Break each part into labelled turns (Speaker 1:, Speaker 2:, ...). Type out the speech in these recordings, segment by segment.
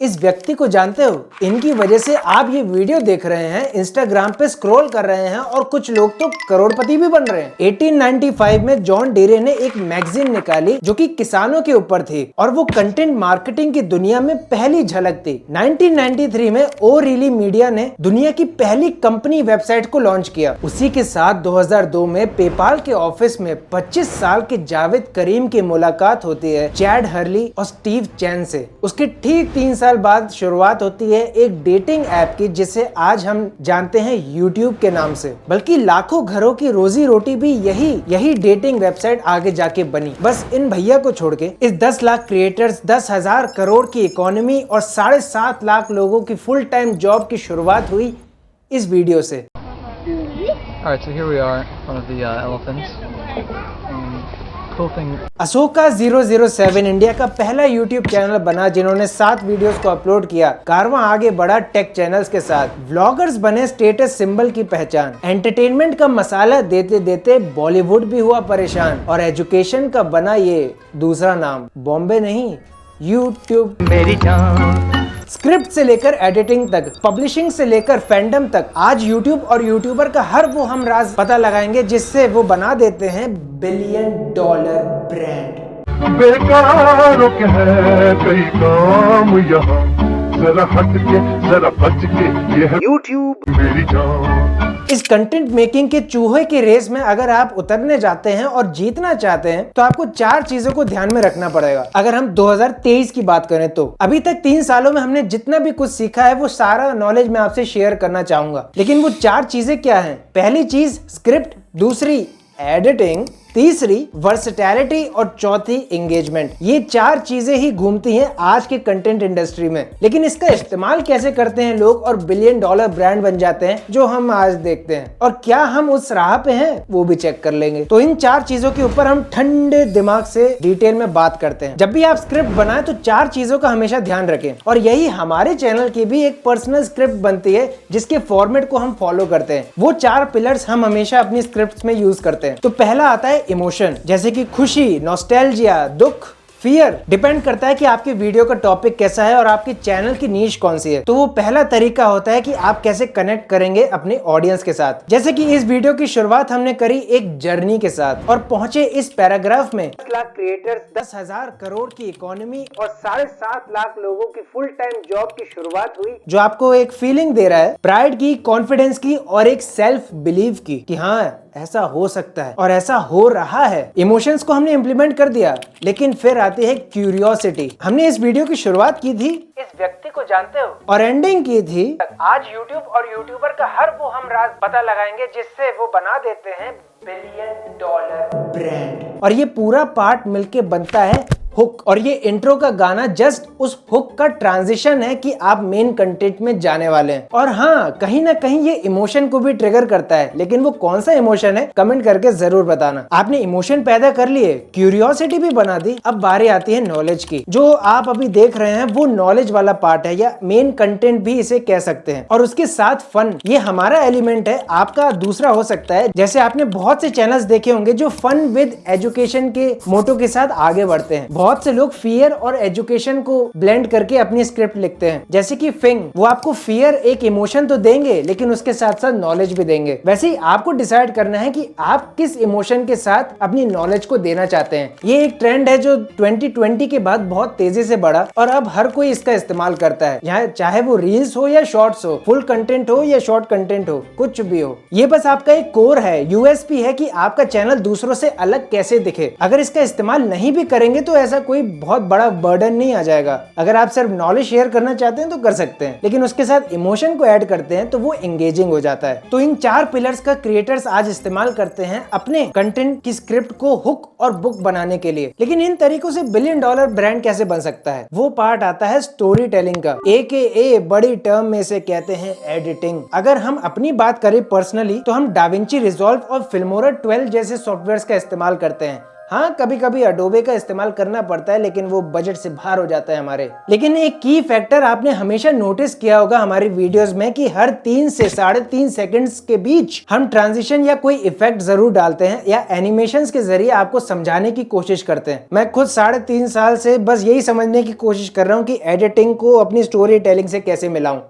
Speaker 1: इस व्यक्ति को जानते हो? इनकी वजह से आप ये वीडियो देख रहे हैं, इंस्टाग्राम पे स्क्रॉल कर रहे हैं और कुछ लोग तो करोड़पति भी बन रहे हैं। 1895 में जॉन डीरे ने एक मैगजीन निकाली जो कि किसानों के ऊपर थी और वो कंटेंट मार्केटिंग की दुनिया में पहली झलक थी। 1993 में ओ रीली मीडिया ने दुनिया की पहली कंपनी वेबसाइट को लॉन्च किया। उसी के साथ 2002 में पेपाल के ऑफिस में 25 साल के जावेद करीम की मुलाकात होती है चैड हर्ली और स्टीव चैन से। उसके ठीक 3 साल बाद शुरुआत होती है एक डेटिंग ऐप की जिसे आज हम जानते हैं YouTube के नाम से। बल्कि लाखों घरों की रोजी रोटी भी यही डेटिंग वेबसाइट आगे जाके बनी। बस इन भैया को छोड़ के इस 10 लाख क्रिएटर्स, 10,000 करोड़ की इकोनॉमी और 7.5 लाख लोगों की फुल टाइम जॉब की शुरुआत हुई इस वीडियो से।
Speaker 2: Alright, so here we are, one of the elephants. Cool thing.
Speaker 1: Ashoka 007 India का पहला YouTube चैनल बना जिन्होंने 7 वीडियोस को अपलोड किया। कारवां आगे बढ़ा टेक चैनल्स के साथ। व्लॉगर्स बने स्टेटस सिंबल की पहचान। एंटरटेनमेंट का मसाला देते देते बॉलीवुड भी हुआ परेशान और एजुकेशन का बना ये दूसरा नाम, बॉम्बे नहीं, YouTube।
Speaker 2: मेरी जान।
Speaker 1: स्क्रिप्ट से लेकर एडिटिंग तक, पब्लिशिंग से लेकर फैंडम तक, आज YouTube और यूट्यूबर का हर वो हम राज पता लगाएंगे जिससे वो बना देते हैं $1 बिलियन ब्रांड।
Speaker 3: बेकारों के है कई काम यहाँ, जरा हट के जरा बच के, ये है YouTube मेरी जान।
Speaker 1: इस कंटेंट मेकिंग के चूहे की रेस में अगर आप उतरने जाते हैं और जीतना चाहते हैं तो आपको 4 चीजों को ध्यान में रखना पड़ेगा। अगर हम 2023 की बात करें तो अभी तक 3 सालों में हमने जितना भी कुछ सीखा है वो सारा नॉलेज मैं आपसे शेयर करना चाहूंगा। लेकिन वो 4 चीजें क्या हैं? पहली चीज स्क्रिप्ट, दूसरी एडिटिंग, तीसरी वर्सेटैलिटी और चौथी एंगेजमेंट। ये 4 चीजें ही घूमती हैं आज के कंटेंट इंडस्ट्री में। लेकिन इसका इस्तेमाल कैसे करते हैं लोग और $1 बिलियन ब्रांड बन जाते हैं जो हम आज देखते हैं, और क्या हम उस राह पे हैं वो भी चेक कर लेंगे। तो इन 4 चीजों के ऊपर हम ठंडे दिमाग से डिटेल में बात करते हैं। जब भी आप स्क्रिप्ट बनाएं तो 4 चीजों का हमेशा ध्यान रखें, और यही हमारे चैनल की भी एक पर्सनल स्क्रिप्ट बनती है जिसके फॉर्मेट को हम फॉलो करते हैं। वो 4 पिलर्स हम हमेशा अपनी स्क्रिप्ट में यूज करते हैं। तो पहला आता है इमोशन, जैसे कि खुशी, नॉस्टैल्जिया, दुख, फियर। डिपेंड करता है कि आपके वीडियो का टॉपिक कैसा है और आपके चैनल की नीश कौन सी है। तो वो पहला तरीका होता है कि आप कैसे कनेक्ट करेंगे अपने ऑडियंस के साथ। जैसे कि इस वीडियो की शुरुआत हमने करी एक जर्नी के साथ और पहुंचे इस पैराग्राफ में 10 लाख क्रिएटर्स, 10,000 करोड़ की इकोनॉमी और 7.5 लाख लोगों की फुल टाइम जॉब की शुरुआत हुई, जो आपको एक फीलिंग दे रहा है प्राइड की, कॉन्फिडेंस की और एक सेल्फ बिलीव की कि हाँ ऐसा हो सकता है और ऐसा हो रहा है। इमोशंस को हमने इंप्लीमेंट कर दिया, लेकिन फिर आती है क्यूरियोसिटी। हमने इस वीडियो की शुरुआत की थी इस व्यक्ति को जानते हो, और एंडिंग की थी आज YouTube और यूट्यूबर का हर वो हम राज पता लगाएंगे जिससे वो बना देते हैं $1 बिलियन ब्रांड। और ये पूरा पार्ट मिलके बनता है हुक, और ये इंट्रो का गाना जस्ट उस हुक का ट्रांजिशन है कि आप मेन कंटेंट में जाने वाले हैं। और हाँ, कहीं ना कहीं ये इमोशन को भी ट्रिगर करता है, लेकिन वो कौन सा इमोशन है कमेंट करके जरूर बताना। आपने इमोशन पैदा कर लिए, क्यूरियोसिटी भी बना दी, अब बारी आती है नॉलेज की। जो आप अभी देख रहे हैं वो नॉलेज वाला पार्ट है, या मेन कंटेंट भी इसे कह सकते हैं। और उसके साथ फन, ये हमारा एलिमेंट है, आपका दूसरा हो सकता है। जैसे आपने बहुत से चैनल्स देखे होंगे जो फन विद एजुकेशन के मोटो के साथ आगे बढ़ते हैं। बहुत से लोग फियर और एजुकेशन को ब्लेंड करके अपनी स्क्रिप्ट लिखते हैं, जैसे कि फिंग। वो आपको फियर एक इमोशन तो देंगे लेकिन उसके साथ साथ नॉलेज भी देंगे। वैसे ही आपको डिसाइड करना है कि आप किस इमोशन के साथ अपनी नॉलेज को देना चाहते हैं। ये एक ट्रेंड है जो 2020 के बाद बहुत तेजी से बढ़ा और अब हर कोई इसका इस्तेमाल करता है, यहाँ चाहे वो रील्स हो या शॉर्ट्स हो, फुल कंटेंट हो या शॉर्ट कंटेंट हो, कुछ भी हो। ये बस आपका एक कोर है, यूएसपी है कि आपका चैनल दूसरों से अलग कैसे दिखे। अगर इसका इस्तेमाल नहीं भी करेंगे तो ऐसा कोई बहुत बड़ा बर्डन नहीं आ जाएगा। अगर आप सिर्फ नॉलेज शेयर करना चाहते हैं तो कर सकते हैं, लेकिन उसके साथ इमोशन को ऐड करते हैं तो वो एंगेजिंग हो जाता है। तो इन 4 पिलर्स का क्रिएटर्स आज इस्तेमाल करते हैं अपने कंटेंट की स्क्रिप्ट को हुक और बुक बनाने के लिए। लेकिन इन तरीकों से $1 बिलियन ब्रांड कैसे बन सकता है? वो पार्ट आता है स्टोरी टेलिंग का, AKA बड़ी टर्म में से कहते हैं एडिटिंग। अगर हम अपनी बात करें पर्सनली तो हम डाविंची रिजॉल्व और फिल्मोरा 12 जैसे सॉफ्टवेयर्स का इस्तेमाल करते हैं। हाँ, कभी कभी अडोबे का इस्तेमाल करना पड़ता है, लेकिन वो बजट से बाहर हो जाता है हमारे। लेकिन एक की फैक्टर आपने हमेशा नोटिस किया होगा हमारी वीडियोस में कि हर 3 से 3.5 सेकंड्स के बीच हम ट्रांजिशन या कोई इफेक्ट जरूर डालते हैं या एनिमेशंस के जरिए आपको समझाने की कोशिश करते हैं। मैं खुद 3.5 साल से बस यही समझने की कोशिश कर रहा हूँ कि एडिटिंग को अपनी स्टोरी टेलिंग से कैसे मिलाऊं,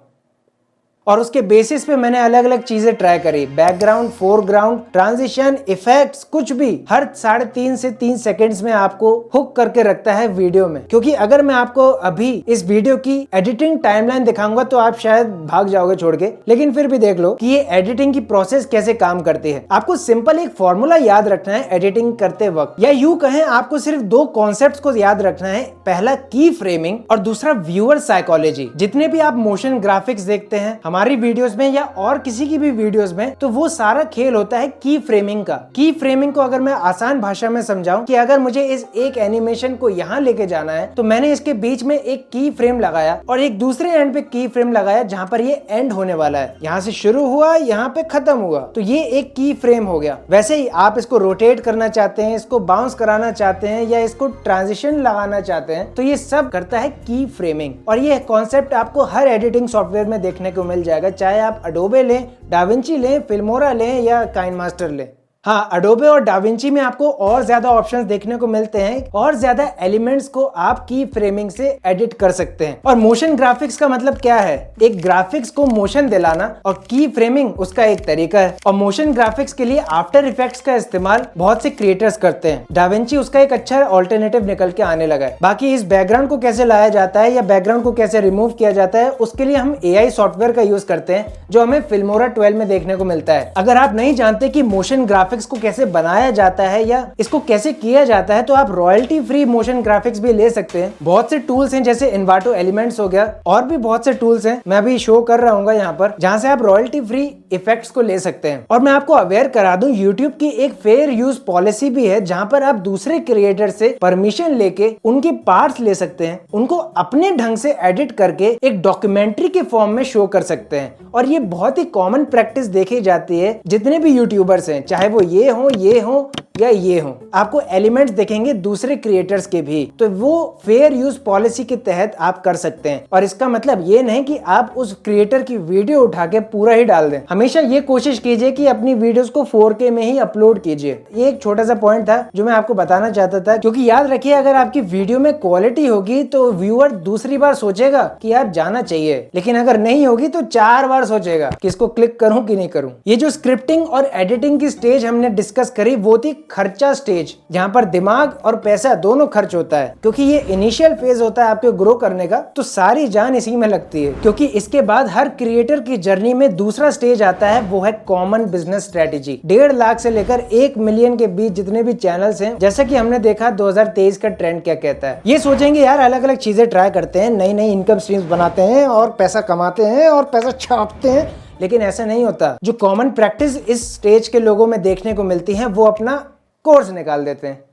Speaker 1: और उसके बेसिस पे मैंने अलग अलग चीजें ट्राई करी। बैकग्राउंड, फोरग्राउंड, ट्रांजिशन, इफेक्ट्स, कुछ भी हर 3.5 से 3 सेकंड्स में आपको हुक करके रखता है वीडियो में। क्योंकि अगर मैं आपको अभी इस वीडियो की एडिटिंग टाइमलाइन दिखाऊंगा तो आप शायद भाग जाओगे छोड़ के, लेकिन फिर भी देख लो कि ये एडिटिंग की प्रोसेस कैसे काम करती है। आपको सिंपल एक फॉर्मूला याद रखना है एडिटिंग करते वक्त, या यूं कहें आपको सिर्फ 2 कॉन्सेप्ट्स को याद रखना है। पहला की फ्रेमिंग और दूसरा व्यूअर साइकोलॉजी। जितने भी आप मोशन ग्राफिक्स देखते हैं हमारी वीडियोस में या और किसी की भी वीडियोस में, तो वो सारा खेल होता है की फ्रेमिंग का। की फ्रेमिंग को अगर मैं आसान भाषा में समझाऊं कि अगर मुझे इस एक एनिमेशन को यहाँ लेके जाना है तो मैंने इसके बीच में एक की फ्रेम लगाया और एक दूसरे एंड पे की फ्रेम लगाया जहां पर ये एंड होने वाला है। यहाँ से शुरू हुआ, यहाँ पे खत्म हुआ, तो ये एक की फ्रेम हो गया। वैसे ही आप इसको रोटेट करना चाहते हैं, इसको बाउंस कराना चाहते हैं या इसको ट्रांजिशन लगाना चाहते हैं, तो ये सब करता है की फ्रेमिंग। और ये कॉन्सेप्ट आपको हर एडिटिंग सॉफ्टवेयर में देखने को मिल जाएगा, चाहे आप अडोबे लें, डाविंची लें, फिल्मोरा लें या काइनमास्टर लें। हाँ, अडोबे और डाविंची में आपको और ज्यादा ऑप्शंस देखने को मिलते हैं और ज्यादा एलिमेंट्स को आप की फ्रेमिंग से एडिट कर सकते हैं। और मोशन ग्राफिक्स का मतलब क्या है? एक ग्राफिक्स को मोशन दिलाना, और की फ्रेमिंग उसका एक तरीका है। और मोशन ग्राफिक्स के लिए आफ्टर इफेक्ट्स का इस्तेमाल बहुत से क्रिएटर्स करते हैं। डाविंची उसका एक अच्छा ऑल्टरनेटिव निकल के आने लगा है। बाकी इस बैकग्राउंड को कैसे लाया जाता है या बैकग्राउंड को कैसे रिमूव किया जाता है, उसके लिए हम AI सॉफ्टवेयर का यूज करते हैं जो हमें फिल्मोरा 12 में देखने को मिलता है। अगर आप नहीं जानते कि मोशन ग्राफिक्स को कैसे बनाया जाता है या इसको कैसे किया जाता है, तो आप रॉयल्टी फ्री मोशन ग्राफिक्स भी ले सकते हैं। बहुत से टूल्स हैं, जैसे इन्वाटो एलिमेंट्स हो गया, और भी बहुत से टूल्स हैं, मैं अभी शो कर रहा हूँ यहाँ पर, जहां से आप रॉयल्टी फ्री इफेक्ट्स को ले सकते हैं। और मैं आपको अवेयर करा दूं, यूट्यूब की एक फेयर यूज पॉलिसी भी है, जहां पर आप दूसरे क्रिएटर से परमिशन लेके उनके पार्ट्स ले सकते हैं, उनको अपने ढंग से एडिट करके एक डॉक्यूमेंट्री के फॉर्म में शो कर सकते हैं। और ये बहुत ही कॉमन प्रैक्टिस देखी जाती है जितने भी यूट्यूबर्स हैं, चाहे वो ये हो या ये हो, आपको एलिमेंट्स देखेंगे दूसरे क्रिएटर्स के भी, तो वो फेयर यूज पॉलिसी के तहत आप कर सकते हैं। और इसका मतलब ये नहीं कि आप उस क्रिएटर की वीडियो उठा के पूरा ही डाल दें। हमेशा ये कोशिश कीजिए कि अपनी वीडियोस को 4K में ही अपलोड कीजिए। ये एक छोटा सा पॉइंट था जो मैं आपको बताना चाहता था, क्योंकि याद रखिए अगर आपकी वीडियो में क्वालिटी होगी तो व्यूअर दूसरी बार सोचेगा कि यार जाना चाहिए, लेकिन अगर नहीं होगी तो 4 बार सोचेगा कि इसको क्लिक करूं कि नहीं करूं। ये जो स्क्रिप्टिंग और एडिटिंग की स्टेज हमने डिस्कस करी, वो थी खर्चा स्टेज, जहां पर दिमाग और पैसा दोनों खर्च होता है। क्योंकि ये इनिशियल फेज होता है आपके ग्रो करने का, तो सारी जान इसी में लगती है। क्योंकि इसके बाद हर क्रिएटर की जर्नी में दूसरा स्टेज आता है, वो है कॉमन बिजनेस स्ट्रेटेजी। 1.5 लाख से लेकर 1 मिलियन के बीच जितने भी चैनल्स हैं, जैसा कि हमने देखा 2023 का ट्रेंड क्या कहता है। ये सोचेंगे यार अलग अलग चीजें ट्राई करते हैं, नई नई इनकम स्ट्रीम्स बनाते हैं और पैसा कमाते हैं और पैसा छापते हैं, लेकिन ऐसा नहीं होता। जो कॉमन प्रैक्टिस इस स्टेज के लोगों में देखने को मिलती है, वो अपना कोर्स निकाल देते हैं।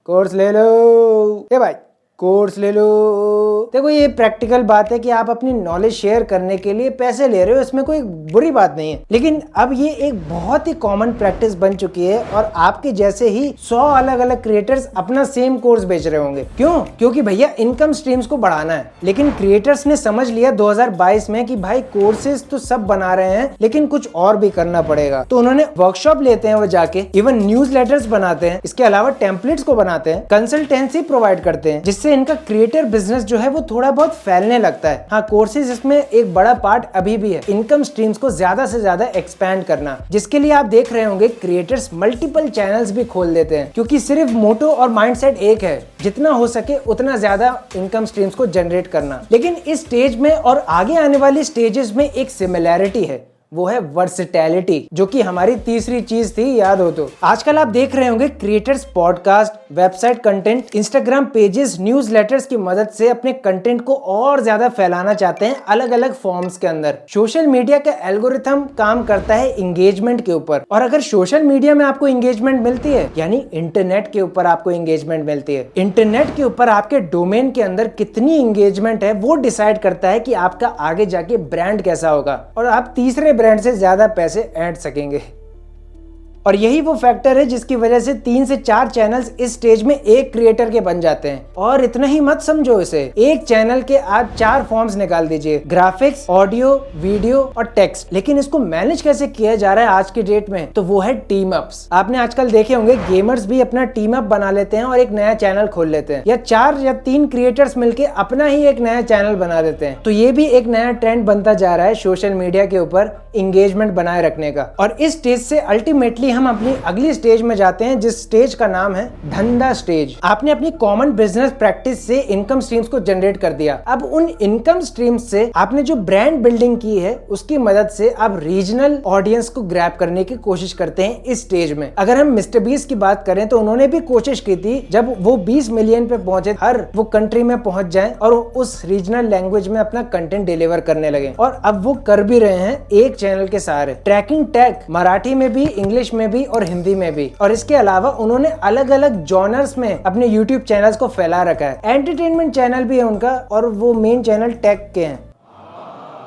Speaker 1: कोर्स ले लो, ए भाई कोर्स ले लो। देखो ये प्रैक्टिकल बात है कि आप अपनी नॉलेज शेयर करने के लिए पैसे ले रहे हो, इसमें कोई बुरी बात नहीं है। लेकिन अब ये एक बहुत ही कॉमन प्रैक्टिस बन चुकी है और आपके जैसे ही 100 अलग अलग क्रिएटर्स अपना सेम कोर्स बेच रहे होंगे। क्यों? क्योंकि भैया इनकम स्ट्रीम्स को बढ़ाना है। लेकिन क्रिएटर्स ने समझ लिया 2022 में कि भाई कोर्सेज तो सब बना रहे हैं, लेकिन कुछ और भी करना पड़ेगा। तो उन्होंने वर्कशॉप लेते हैं वो जाके, इवन न्यूज़लेटर्स बनाते हैं, इसके अलावा टेम्पलेट्स को बनाते हैं, कंसल्टेंसी प्रोवाइड करते हैं, जिससे इनका क्रिएटर बिजनेस जो है वो थोड़ा बहुत फैलने लगता है। हाँ, कोर्सेज इसमें एक बड़ा पार्ट अभी भी है, इनकम स्ट्रीम्स को ज्यादा से ज्यादा एक्सपैंड करना, जिसके लिए आप देख रहे होंगे क्रिएटर्स मल्टीपल चैनल्स भी खोल देते हैं, क्योंकि सिर्फ मोटो और माइंडसेट एक है, जितना हो सके उतना ज्यादा इनकम स्ट्रीम्स को जनरेट करना। लेकिन इस स्टेज में और आगे आने वाली स्टेजेस में एक सिमिलैरिटी है, वो है वर्सेटैलिटी, जो कि हमारी तीसरी चीज थी, याद हो तो। आजकल आप देख रहे होंगे creators podcast, website content, Instagram pages, newsletters की मदद से अपने कंटेंट को और ज्यादा फैलाना चाहते हैं अलग अलग फॉर्म्स के अंदर। सोशल मीडिया का एल्गोरिथम काम करता है इंगेजमेंट के ऊपर, और अगर सोशल मीडिया में आपको इंगेजमेंट मिलती है, यानी इंटरनेट के ऊपर आपको इंगेजमेंट मिलती है, इंटरनेट के ऊपर आपके डोमेन के अंदर कितनी इंगेजमेंट है वो डिसाइड करता है कि आपका आगे जाके ब्रांड कैसा होगा और आप तीसरे ब्रांड से ज्यादा पैसे ऐड सकेंगे। और यही वो फैक्टर है जिसकी वजह से 3 से 4 चैनल्स इस स्टेज में एक क्रिएटर के बन जाते हैं। और इतना ही मत समझो इसे, एक चैनल के आप 4 फॉर्म्स निकाल दीजिए, ग्राफिक्स, ऑडियो, वीडियो और टेक्स्ट। लेकिन इसको मैनेज कैसे किया जा रहा है आज की डेट में, तो वो है टीम अप्स। आपने आजकल देखे होंगे गेमर्स भी अपना टीम अप बना लेते हैं और एक नया चैनल खोल लेते हैं, या 4 या 3 क्रिएटर्स मिलके अपना ही एक नया चैनल बना देते हैं। तो ये भी एक नया ट्रेंड बनता जा रहा है सोशल मीडिया के ऊपर इंगेजमेंट बनाए रखने का। और इस स्टेज से अल्टीमेटली हम अपनी अगली स्टेज में जाते हैं, जिस स्टेज का नाम है धंधा स्टेज। आपने अपनी कॉमन बिजनेस प्रैक्टिस से इनकम स्ट्रीम्स को जनरेट कर दिया। अब उन इनकम स्ट्रीम्स से आपने जो ब्रांड बिल्डिंग की है उसकी मदद से आप रीजनल ऑडियंस को ग्रैब करने की कोशिश करते हैं इस स्टेज में। अगर हम मिस्टर बीस्ट की बात करें तो उन्होंने भी कोशिश की थी, जब वो 20 मिलियन पे पहुंचे, हर वो कंट्री में पहुंच जाएं और उस रीजनल लैंग्वेज में अपना कंटेंट डिलीवर करने लगे। और अब वो कर भी रहे हैं एक चैनल के सहारे। ट्रैकिंग टैग मराठी में भी, इंग्लिश में भी और हिंदी में भी। और इसके अलावा उन्होंने अलग अलग जॉनर्स में अपने यूट्यूब चैनल्स को फैला रखा है। एंटरटेनमेंट चैनल भी है उनका और वो मेन चैनल टेक के हैं।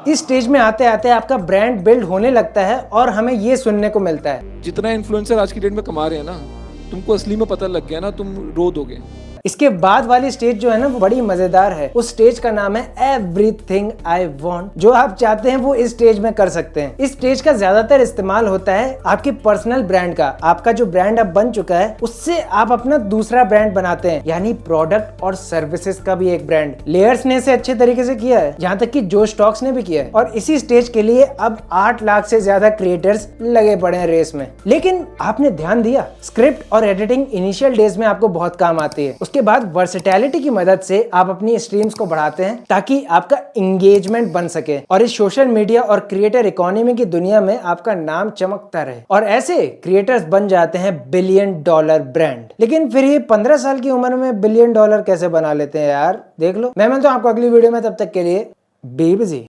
Speaker 1: इस स्टेज में आते आते आपका ब्रांड बिल्ड होने लगता है और हमें ये सुनने को मिलता है,
Speaker 4: जितना इन्फ्लुएंसर आज की डेट में कमा रहे हैं ना, तुमको असली में पता लग गया ना, तुम रो दोगे।
Speaker 1: इसके बाद वाली स्टेज जो है ना वो बड़ी मजेदार है। उस स्टेज का नाम है एवरीथिंग आई वांट। जो आप चाहते हैं वो इस स्टेज में कर सकते हैं। इस स्टेज का ज्यादातर इस्तेमाल होता है आपके पर्सनल ब्रांड का। आपका जो ब्रांड अब बन चुका है उससे आप अपना दूसरा ब्रांड बनाते हैं, यानी प्रोडक्ट और सर्विसेज का भी एक ब्रांड। लेयर्स ने इसे अच्छे तरीके से किया है, यहाँ तक कि जो स्टॉक्स ने भी किया है। और इसी स्टेज के लिए अब 8 लाख से ज्यादा क्रिएटर्स लगे पड़े हैं रेस में। लेकिन आपने ध्यान दिया, स्क्रिप्ट और एडिटिंग इनिशियल डेज में आपको बहुत काम आती है। उसके बाद वर्सेटैलिटी की मदद से आप अपनी स्ट्रीम्स को बढ़ाते हैं ताकि आपका इंगेजमेंट बन सके और इस सोशल मीडिया और क्रिएटर इकोनॉमी की दुनिया में आपका नाम चमकता रहे। और ऐसे क्रिएटर्स बन जाते हैं $1 बिलियन ब्रांड। लेकिन फिर ये 15 साल की उम्र में $1 बिलियन कैसे बना लेते हैं यार, देख लो। मैं मिलता हूं आपको अगली वीडियो में, तब तक के लिए बी बिजी।